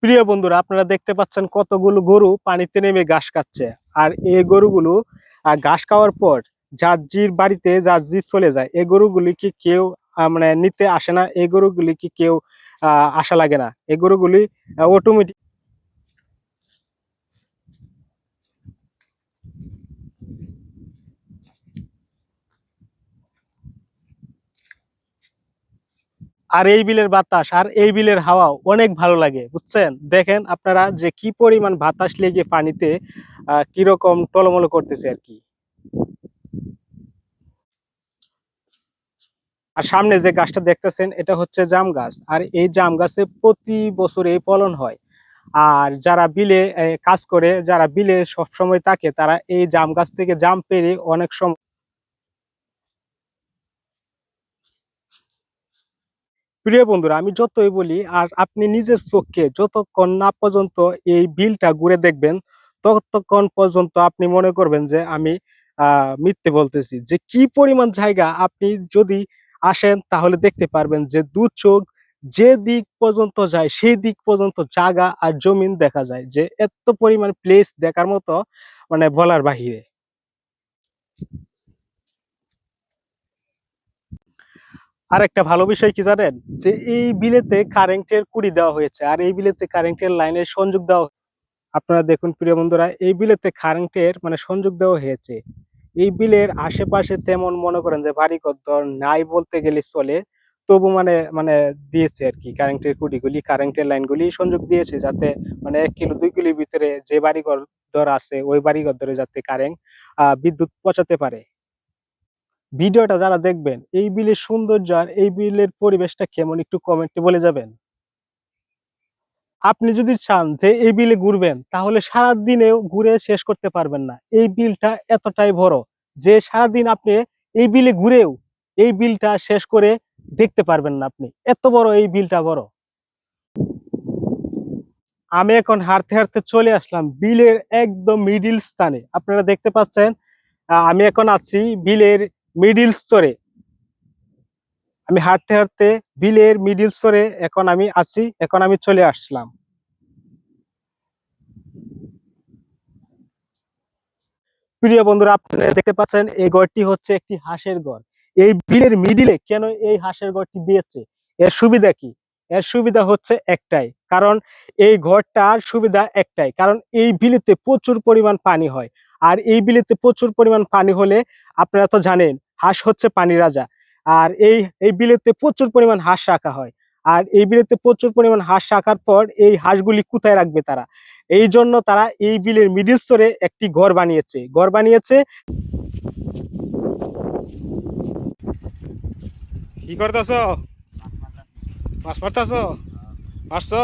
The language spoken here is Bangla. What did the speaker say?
প্রিয় বন্ধুরা, আপনারা দেখতে পাচ্ছেন কতগুলো গরু পানিতে নেমে ঘাস খাচ্ছে। আর এই গরুগুলো ঘাস খাওয়ার পর যার জির বাড়িতে যার জি চলে যায়। এই গরুগুলি কি কেউ মানে নিতে আসে না? এই গরুগুলি কি কেউ আশা লাগে না? এই গরুগুলি অটোমেটিক। আর এই বিলের বাতাস আর এই বিলের হাওয়া অনেক ভালো লাগে, বুঝছেন? দেখেন আপনারা যে কি পরিমাণ বাতাস লেগে পানিতে কিরকম টলমলো করতেছে আর কি। আর সামনে যে গাছটা দেখতেছেন এটা হচ্ছে জাম গাছ। আর এই জাম গাছে প্রতি বছর এই ফলন হয়। আর যারা বিলে কাজ করে, যারা বিলে সবসময় থাকে, তারা এই জাম গাছ থেকে জাম পেড়ে অনেক সময়। প্রিয় বন্ধুরা, আমি যতই বলি আর আপনি নিজের চোখে যতক্ষণ না পর্যন্ত এই বিলটা ঘুরে দেখবেন, ততক্ষণ পর্যন্ত আপনি মনে করবেন যে আমি মিথ্যে বলতেছি। যে কি পরিমাণ জায়গা আপনি যদি আসেন তাহলে দেখতে পারবেন যে দু চোখ যে দিক পর্যন্ত যায় সেই দিক পর্যন্ত জায়গা আর জমিন দেখা যায়। যে এত পরিমাণ প্লেস দেখার মতো, মানে বলার বাহিরে। আরেকটা ভালো বিষয় কি জানেন? যে এই বিলেতে কারেন্টের কুড়ি দেওয়া হয়েছে। আর এই বিলেতে কারেন্টের লাইনের সংযোগ দেওয়া। আপনারা দেখুন প্রিয় বন্ধুরা, এই বিলেতে কারেন্টের মানে সংযোগ দেওয়া হয়েছে। এই বিলের আশেপাশে তেমন মনে করেন যে বাড়িঘর নাই বলতে গেলে চলে। তবু মানে মানে দিয়েছে আরকি কারেন্টের খুঁটিগুলি, কারেন্টের লাইনগুলি সংযোগ দিয়েছে, যাতে মানে ১ কিলো ২ কিলোর ভিতরে যে বাড়িঘর আছে ওই বাড়িঘর যাতে কারেন্ট বিদ্যুৎ পৌঁছাতে পারে। ভিডিওটা যারা দেখবেন, এই বিলের সৌন্দর্য আর এই বিলের পরিবেশটা কেমন একটু কমেন্টে বলে যাবেন। আপনি যদি চান যে এই বিলে ঘুরবেন, তাহলে সারাদিনেও ঘুরে শেষ করতে পারবেন না। এই বিলটা এতটাই বড় যে সারাদিন আপনি এই বিলে ঘুরেও এই বিলটা শেষ করে দেখতে পারবেন না আপনি। এত বড় এই বিলটা বড়। আমি এখন হাঁটতে চলে আসলাম বিলের একদম মিডল স্থানে। আপনারা দেখতে পাচ্ছেন আমি এখন আছি বিলের মিডল স্তরে। আমি হাঁটতে বিলের মিডল স্তরে এখন আমি আছি। এখন আমি চলে আসলাম। প্রিয় বন্ধুরা, আপনারা দেখতে পাচ্ছেন এই ঘরটি হচ্ছে একটি হাঁসের ঘর। এই বিলের মিডিলে কেন এই হাঁসের ঘরটি দিয়েছে? এর সুবিধা কি? এর সুবিধা হচ্ছে একটাই। কারণ এই ঘরটার সুবিধা একটাই। কারণ এই বিলেতে প্রচুর পরিমাণ পানি হয়। আর এই বিলেতে প্রচুর পরিমাণ পানি হলে আপনারা তো জানেন হাঁস হচ্ছে পানির রাজা। আর এই বিলেতে প্রচুর পরিমাণ হাঁস রাখা হয়। আর এই বিলেতে প্রচুর পরিমাণ হাঁস রাখার পর এই হাঁসগুলি কোথায় রাখবে তারা? এইজন্য তারা এই বিলের মিডল স্তরে একটি ঘর বানিয়েছে। ঘর বানিয়েছে। কি করতেছো? মাছ মারতেছো? মারছো?